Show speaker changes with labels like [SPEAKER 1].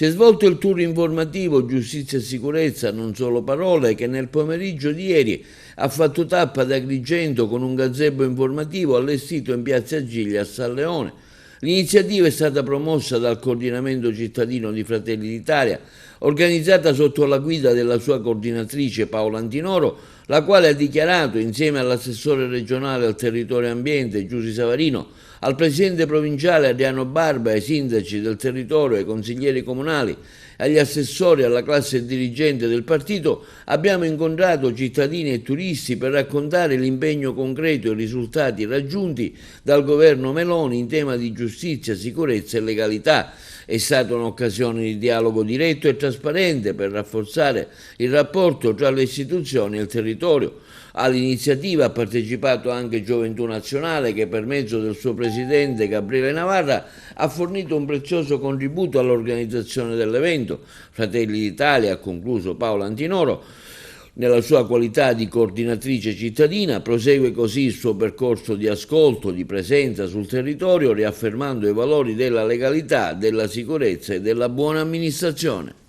[SPEAKER 1] Si è svolto il tour informativo Giustizia e Sicurezza, non solo parole, che nel pomeriggio di ieri ha fatto tappa ad Agrigento con un gazebo informativo allestito in piazza Giglia a San Leone. L'iniziativa è stata promossa dal coordinamento cittadino di Fratelli d'Italia, organizzata sotto la guida della sua coordinatrice Paola Antinoro, la quale ha dichiarato, insieme all'assessore regionale al territorio e ambiente Giusy Savarino, al presidente provinciale Adriano Barba, ai sindaci del territorio, ai consiglieri comunali, agli assessori, alla classe dirigente del partito, abbiamo incontrato cittadini e turisti per raccontare l'impegno concreto e i risultati raggiunti dal governo Meloni in tema di giustizia, sicurezza e legalità. È stata un'occasione di dialogo diretto e trasparente per rafforzare il rapporto tra le istituzioni e il territorio. All'iniziativa ha partecipato anche Gioventù Nazionale che per mezzo del suo presidente Gabriele Navarra ha fornito un prezioso contributo all'organizzazione dell'evento. Fratelli d'Italia, ha concluso Paola Antinoro, nella sua qualità di coordinatrice cittadina, prosegue così il suo percorso di ascolto, di presenza sul territorio, riaffermando i valori della legalità, della sicurezza e della buona amministrazione.